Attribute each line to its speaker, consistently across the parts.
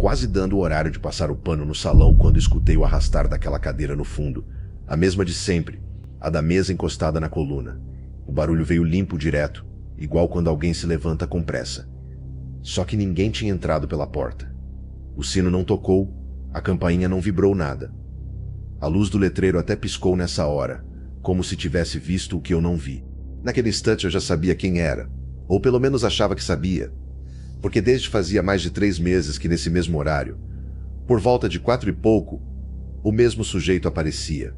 Speaker 1: quase dando o horário de passar o pano no salão quando escutei o arrastar daquela cadeira no fundo, a mesma de sempre, a da mesa encostada na coluna. O barulho veio limpo direto, igual quando alguém se levanta com pressa. Só que ninguém tinha entrado pela porta. O sino não tocou, a campainha não vibrou nada. A luz do letreiro até piscou nessa hora, como se tivesse visto o que eu não vi. Naquele instante eu já sabia quem era, ou pelo menos achava que sabia, porque desde fazia mais de 3 meses que nesse mesmo horário, por volta de 4 e pouco, o mesmo sujeito aparecia.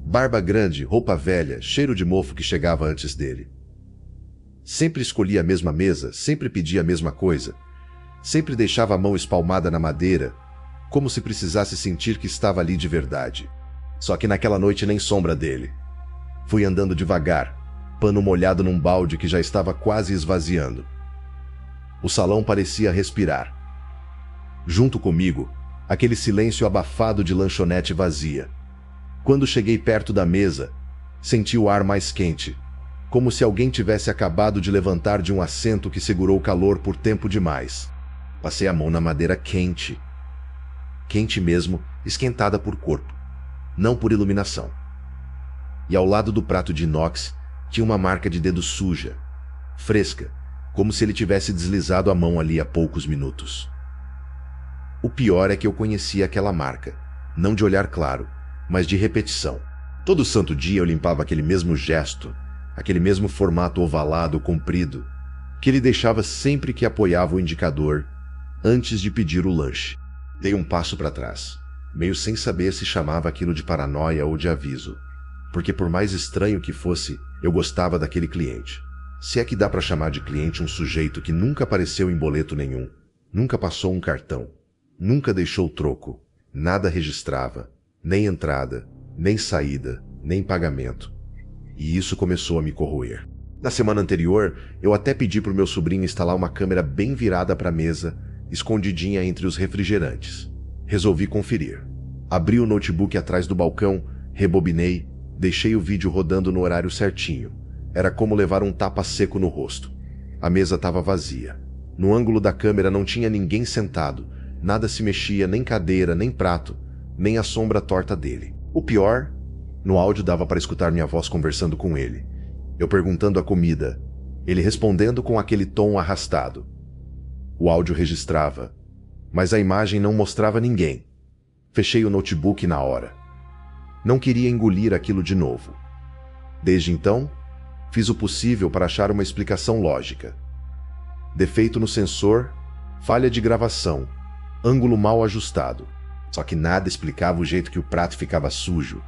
Speaker 1: Barba grande, roupa velha, cheiro de mofo que chegava antes dele. Sempre escolhia a mesma mesa, sempre pedia a mesma coisa, sempre deixava a mão espalmada na madeira, como se precisasse sentir que estava ali de verdade. Só que naquela noite nem sombra dele. Fui andando devagar, pano molhado num balde que já estava quase esvaziando. O salão parecia respirar. Junto comigo, aquele silêncio abafado de lanchonete vazia. Quando cheguei perto da mesa, senti o ar mais quente, como se alguém tivesse acabado de levantar de um assento que segurou o calor por tempo demais. Passei a mão na madeira quente. Quente mesmo, esquentada por corpo, não por iluminação. E ao lado do prato de inox tinha uma marca de dedo suja, fresca, como se ele tivesse deslizado a mão ali há poucos minutos. O pior é que eu conhecia aquela marca, não de olhar claro, mas de repetição. Todo santo dia eu limpava aquele mesmo gesto, aquele mesmo formato ovalado comprido, que ele deixava sempre que apoiava o indicador antes de pedir o lanche. Dei um passo para trás, meio sem saber se chamava aquilo de paranoia ou de aviso, porque por mais estranho que fosse, eu gostava daquele cliente. Se é que dá para chamar de cliente um sujeito que nunca apareceu em boleto nenhum, nunca passou um cartão, nunca deixou troco, nada registrava, nem entrada, nem saída, nem pagamento. E isso começou a me corroer. Na semana anterior, eu até pedi para o meu sobrinho instalar uma câmera bem virada para a mesa, escondidinha entre os refrigerantes. Resolvi conferir. Abri o notebook atrás do balcão, rebobinei, deixei o vídeo rodando no horário certinho. Era como levar um tapa seco no rosto. A mesa estava vazia. No ângulo da câmera não tinha ninguém sentado, nada se mexia, nem cadeira, nem prato, nem a sombra torta dele. O pior, no áudio dava para escutar minha voz conversando com ele. Eu perguntando a comida, ele respondendo com aquele tom arrastado. O áudio registrava, mas a imagem não mostrava ninguém. Fechei o notebook na hora. Não queria engolir aquilo de novo. Desde então, fiz o possível para achar uma explicação lógica. Defeito no sensor, falha de gravação, ângulo mal ajustado. Só que nada explicava o jeito que o prato ficava sujo,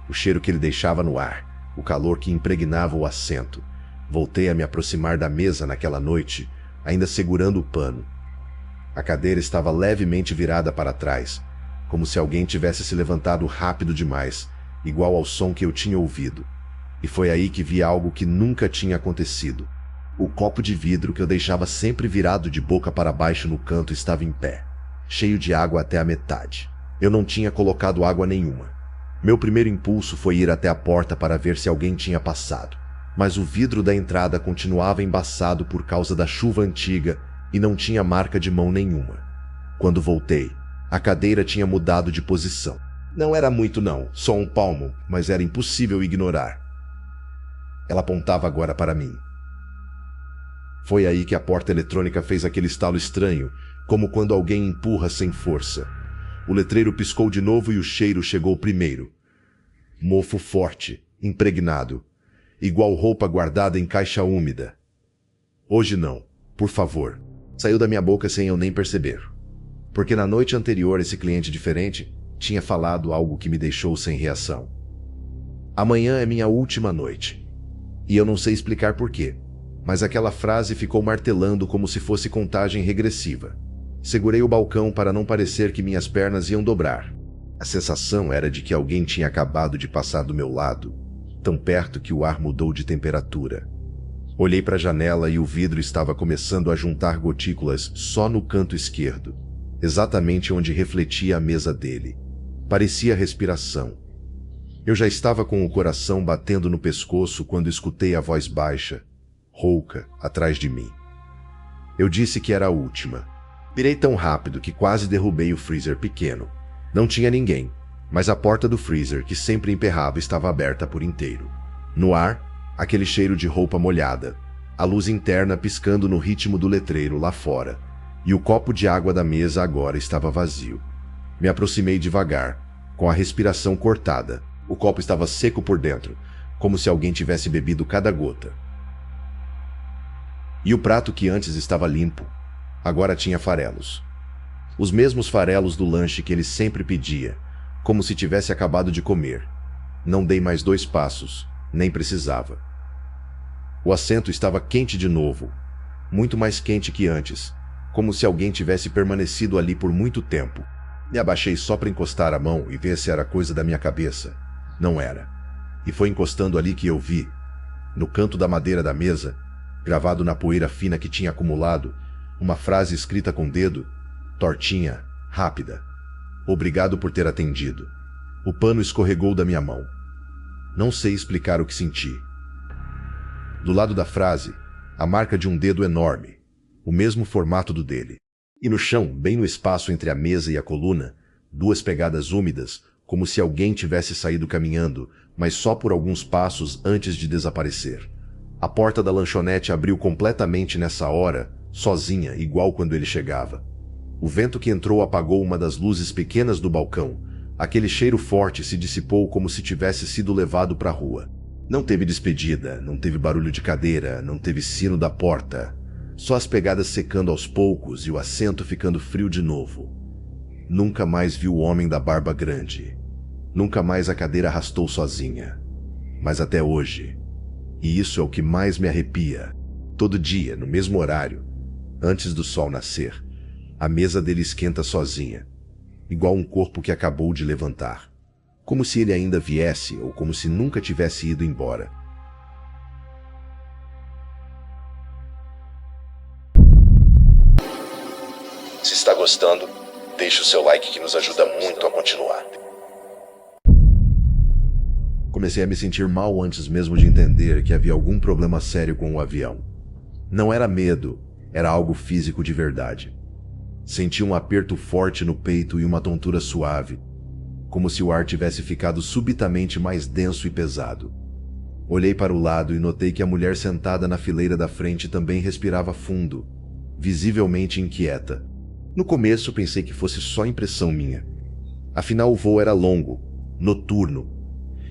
Speaker 1: o cheiro que ele deixava no ar, o calor que impregnava o assento. Voltei a me aproximar da mesa naquela noite, ainda segurando o pano. A cadeira estava levemente virada para trás, como se alguém tivesse se levantado rápido demais, igual ao som que eu tinha ouvido. E foi aí que vi algo que nunca tinha acontecido. O copo de vidro que eu deixava sempre virado de boca para baixo no canto estava em pé, cheio de água até a metade. Eu não tinha colocado água nenhuma. Meu primeiro impulso foi ir até a porta para ver se alguém tinha passado. Mas o vidro da entrada continuava embaçado por causa da chuva antiga e não tinha marca de mão nenhuma. Quando voltei, a cadeira tinha mudado de posição. Não era muito não, só um palmo, mas era impossível ignorar. Ela apontava agora para mim. Foi aí que a porta eletrônica fez aquele estalo estranho, como quando alguém empurra sem força. O letreiro piscou de novo e o cheiro chegou primeiro. Mofo forte, impregnado, igual roupa guardada em caixa úmida. Hoje não, por favor. Saiu da minha boca sem eu nem perceber. Porque na noite anterior esse cliente diferente tinha falado algo que me deixou sem reação. Amanhã é minha última noite. E eu não sei explicar porquê, mas aquela frase ficou martelando como se fosse contagem regressiva. Segurei o balcão para não parecer que minhas pernas iam dobrar. A sensação era de que alguém tinha acabado de passar do meu lado, tão perto que o ar mudou de temperatura. Olhei para a janela e o vidro estava começando a juntar gotículas só no canto esquerdo, exatamente onde refletia a mesa dele. Parecia respiração. Eu já estava com o coração batendo no pescoço quando escutei a voz baixa, rouca, atrás de mim. Eu disse que era a última. Virei tão rápido que quase derrubei o freezer pequeno. Não tinha ninguém, mas a porta do freezer, que sempre emperrava, estava aberta por inteiro. No ar, aquele cheiro de roupa molhada, a luz interna piscando no ritmo do letreiro lá fora, e o copo de água da mesa agora estava vazio. Me aproximei devagar, com a respiração cortada. O copo estava seco por dentro, como se alguém tivesse bebido cada gota. E o prato que antes estava limpo, agora tinha farelos. Os mesmos farelos do lanche que ele sempre pedia, como se tivesse acabado de comer. Não dei mais 2 passos, nem precisava. O assento estava quente de novo, muito mais quente que antes, como se alguém tivesse permanecido ali por muito tempo. Me abaixei só para encostar a mão e ver se era coisa da minha cabeça. Não era. E foi encostando ali que eu vi, no canto da madeira da mesa, gravado na poeira fina que tinha acumulado, uma frase escrita com dedo, tortinha, rápida. Obrigado por ter atendido. O pano escorregou da minha mão. Não sei explicar o que senti. Do lado da frase, a marca de um dedo enorme, o mesmo formato do dele. E no chão, bem no espaço entre a mesa e a coluna, 2 pegadas úmidas, como se alguém tivesse saído caminhando, mas só por alguns passos antes de desaparecer. A porta da lanchonete abriu completamente nessa hora, sozinha, igual quando ele chegava. O vento que entrou apagou uma das luzes pequenas do balcão. Aquele cheiro forte se dissipou como se tivesse sido levado para a rua. Não teve despedida, não teve barulho de cadeira, não teve sino da porta. Só as pegadas secando aos poucos e o assento ficando frio de novo. Nunca mais vi o homem da barba grande. Nunca mais a cadeira arrastou sozinha. Mas até hoje. E isso é o que mais me arrepia. Todo dia, no mesmo horário, antes do sol nascer, a mesa dele esquenta sozinha, igual um corpo que acabou de levantar. Como se ele ainda viesse ou como se nunca tivesse ido embora. Se está gostando, deixe o seu like que nos ajuda muito a continuar. Comecei a me sentir mal antes mesmo de entender que havia algum problema sério com o avião. Não era medo, era algo físico de verdade. Senti um aperto forte no peito e uma tontura suave, como se o ar tivesse ficado subitamente mais denso e pesado. Olhei para o lado e notei que a mulher sentada na fileira da frente também respirava fundo, visivelmente inquieta. No começo pensei que fosse só impressão minha. Afinal, o voo era longo, noturno,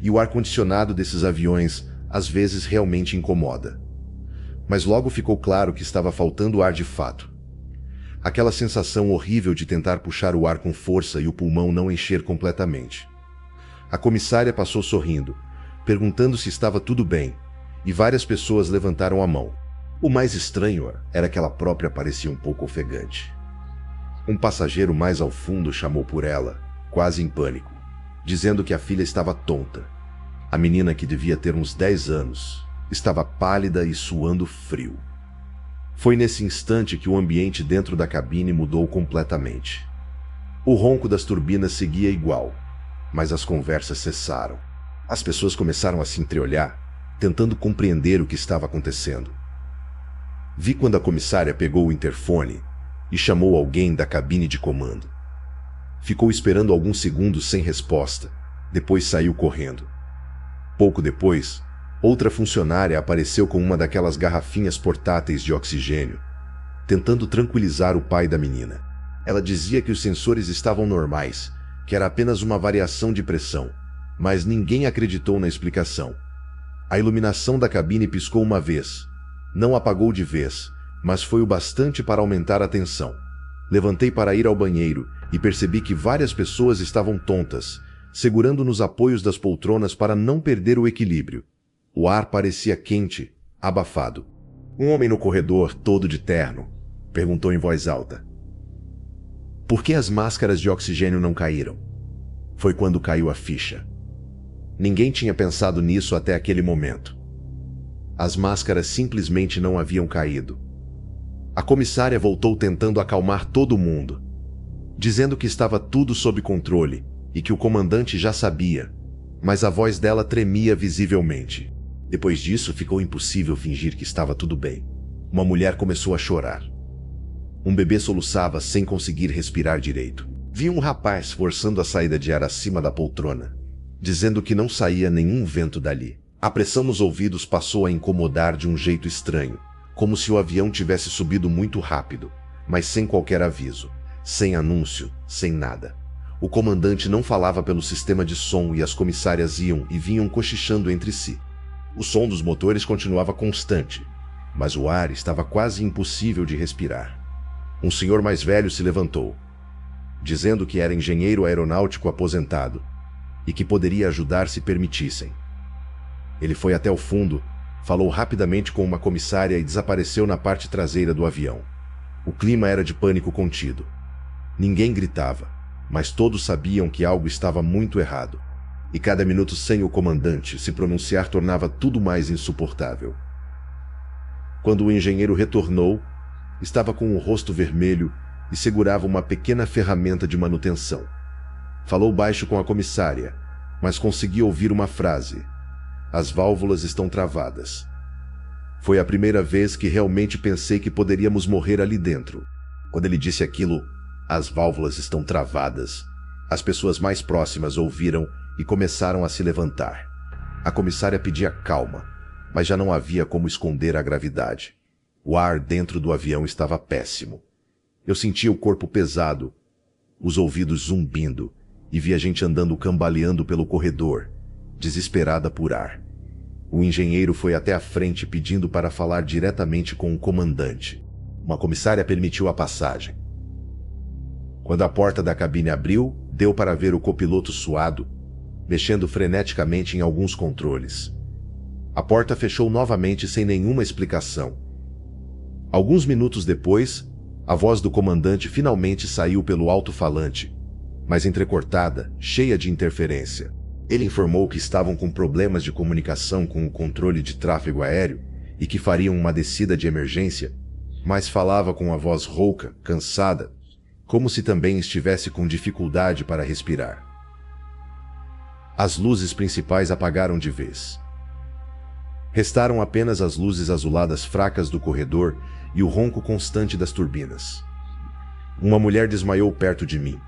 Speaker 1: e o ar-condicionado desses aviões às vezes realmente incomoda. Mas logo ficou claro que estava faltando ar de fato. Aquela sensação horrível de tentar puxar o ar com força e o pulmão não encher completamente. A comissária passou sorrindo, perguntando se estava tudo bem, e várias pessoas levantaram a mão. O mais estranho era que ela própria parecia um pouco ofegante. Um passageiro mais ao fundo chamou por ela, quase em pânico, dizendo que a filha estava tonta. A menina, que devia ter uns 10 anos, estava pálida e suando frio. Foi nesse instante que o ambiente dentro da cabine mudou completamente. O ronco das turbinas seguia igual, mas as conversas cessaram. As pessoas começaram a se entreolhar, tentando compreender o que estava acontecendo. Vi quando a comissária pegou o interfone e chamou alguém da cabine de comando. Ficou esperando alguns segundos sem resposta, depois saiu correndo. Pouco depois, outra funcionária apareceu com uma daquelas garrafinhas portáteis de oxigênio, tentando tranquilizar o pai da menina. Ela dizia que os sensores estavam normais, que era apenas uma variação de pressão, mas ninguém acreditou na explicação. A iluminação da cabine piscou uma vez. Não apagou de vez, mas foi o bastante para aumentar a tensão. Levantei para ir ao banheiro e percebi que várias pessoas estavam tontas, segurando nos apoios das poltronas para não perder o equilíbrio. O ar parecia quente, abafado. Um homem no corredor, todo de terno, perguntou em voz alta: "Por que as máscaras de oxigênio não caíram?" Foi quando caiu a ficha. Ninguém tinha pensado nisso até aquele momento. As máscaras simplesmente não haviam caído. A comissária voltou tentando acalmar todo mundo, dizendo que estava tudo sob controle e que o comandante já sabia, mas a voz dela tremia visivelmente. Depois disso, ficou impossível fingir que estava tudo bem. Uma mulher começou a chorar. Um bebê soluçava sem conseguir respirar direito. Vi um rapaz forçando a saída de ar acima da poltrona, dizendo que não saía nenhum vento dali. A pressão nos ouvidos passou a incomodar de um jeito estranho, como se o avião tivesse subido muito rápido, mas sem qualquer aviso, sem anúncio, sem nada. O comandante não falava pelo sistema de som e as comissárias iam e vinham cochichando entre si. O som dos motores continuava constante, mas o ar estava quase impossível de respirar. Um senhor mais velho se levantou, dizendo que era engenheiro aeronáutico aposentado e que poderia ajudar se permitissem. Ele foi até o fundo, falou rapidamente com uma comissária e desapareceu na parte traseira do avião. O clima era de pânico contido. Ninguém gritava, mas todos sabiam que algo estava muito errado. E cada minuto sem o comandante se pronunciar tornava tudo mais insuportável. Quando o engenheiro retornou, estava com o rosto vermelho e segurava uma pequena ferramenta de manutenção. Falou baixo com a comissária, mas conseguiu ouvir uma frase: "As válvulas estão travadas." Foi a primeira vez que realmente pensei que poderíamos morrer ali dentro. Quando ele disse aquilo, "as válvulas estão travadas", as pessoas mais próximas ouviram e começaram a se levantar. A comissária pedia calma, mas já não havia como esconder a gravidade. O ar dentro do avião estava péssimo. Eu sentia o corpo pesado, os ouvidos zumbindo, e via gente andando cambaleando pelo corredor, desesperada por ar. O engenheiro foi até a frente pedindo para falar diretamente com o comandante. Uma comissária permitiu a passagem. Quando a porta da cabine abriu, deu para ver o copiloto suado, mexendo freneticamente em alguns controles. A porta fechou novamente sem nenhuma explicação. Alguns minutos depois, a voz do comandante finalmente saiu pelo alto-falante, mas entrecortada, cheia de interferência. Ele informou que estavam com problemas de comunicação com o controle de tráfego aéreo e que fariam uma descida de emergência, mas falava com a voz rouca, cansada, como se também estivesse com dificuldade para respirar. As luzes principais apagaram de vez. Restaram apenas as luzes azuladas fracas do corredor e o ronco constante das turbinas. Uma mulher desmaiou perto de mim.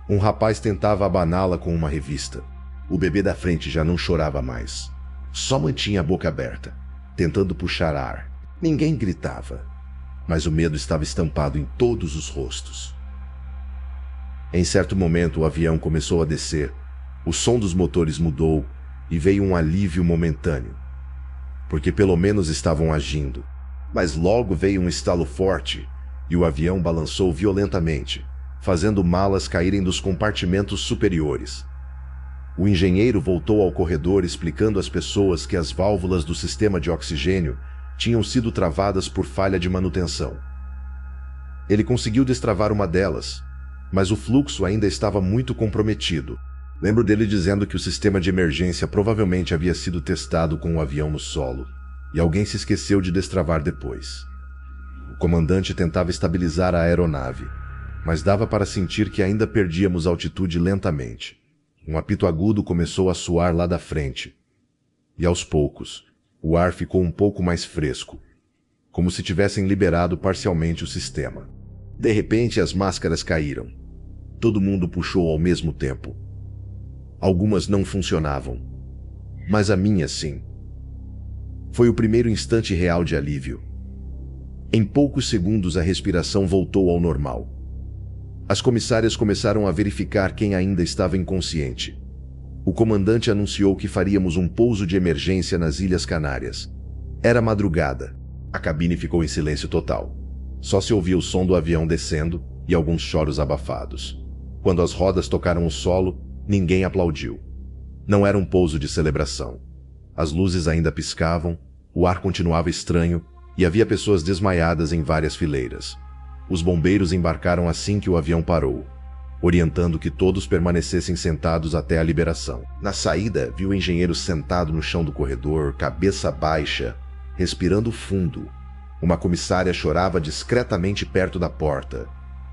Speaker 1: Um rapaz tentava abaná-la com uma revista. O bebê da frente já não chorava mais. Só mantinha a boca aberta, tentando puxar ar. Ninguém gritava, mas o medo estava estampado em todos os rostos. Em certo momento o avião começou a descer. O som dos motores mudou e veio um alívio momentâneo, porque pelo menos estavam agindo. Mas logo veio um estalo forte e o avião balançou violentamente, fazendo malas caírem dos compartimentos superiores. O engenheiro voltou ao corredor explicando às pessoas que as válvulas do sistema de oxigênio tinham sido travadas por falha de manutenção. Ele conseguiu destravar uma delas, mas o fluxo ainda estava muito comprometido. Lembro dele dizendo que o sistema de emergência provavelmente havia sido testado com o avião no solo, e alguém se esqueceu de destravar depois. O comandante tentava estabilizar a aeronave, mas dava para sentir que ainda perdíamos altitude lentamente. Um apito agudo começou a soar lá da frente, e aos poucos, o ar ficou um pouco mais fresco, como se tivessem liberado parcialmente o sistema. De repente, as máscaras caíram. Todo mundo puxou ao mesmo tempo. Algumas não funcionavam, mas a minha sim. Foi o primeiro instante real de alívio. Em poucos segundos a respiração voltou ao normal. As comissárias começaram a verificar quem ainda estava inconsciente. O comandante anunciou que faríamos um pouso de emergência nas Ilhas Canárias. Era madrugada. A cabine ficou em silêncio total. Só se ouvia o som do avião descendo e alguns choros abafados. Quando as rodas tocaram o solo, ninguém aplaudiu. Não era um pouso de celebração. As luzes ainda piscavam, o ar continuava estranho e havia pessoas desmaiadas em várias fileiras. Os bombeiros embarcaram assim que o avião parou, orientando que todos permanecessem sentados até a liberação. Na saída, vi o engenheiro sentado no chão do corredor, cabeça baixa, respirando fundo. Uma comissária chorava discretamente perto da porta.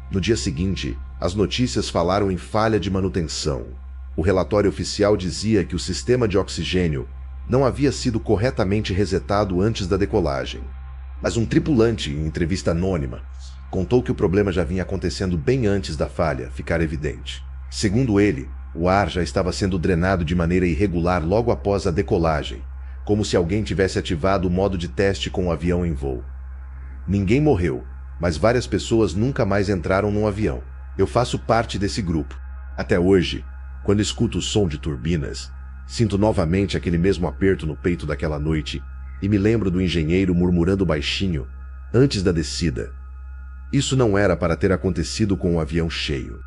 Speaker 1: No dia seguinte, as notícias falaram em falha de manutenção. O relatório oficial dizia que o sistema de oxigênio não havia sido corretamente resetado antes da decolagem. Mas um tripulante, em entrevista anônima, Contou que o problema já vinha acontecendo bem antes da falha ficar evidente. Segundo ele, o ar já estava sendo drenado de maneira irregular logo após a decolagem, como se alguém tivesse ativado o modo de teste com o avião em voo. Ninguém morreu, mas várias pessoas nunca mais entraram num avião. Eu faço parte desse grupo. Até hoje, quando escuto o som de turbinas, sinto novamente aquele mesmo aperto no peito daquela noite e me lembro do engenheiro murmurando baixinho, antes da descida. Isso não era para ter acontecido com o avião cheio.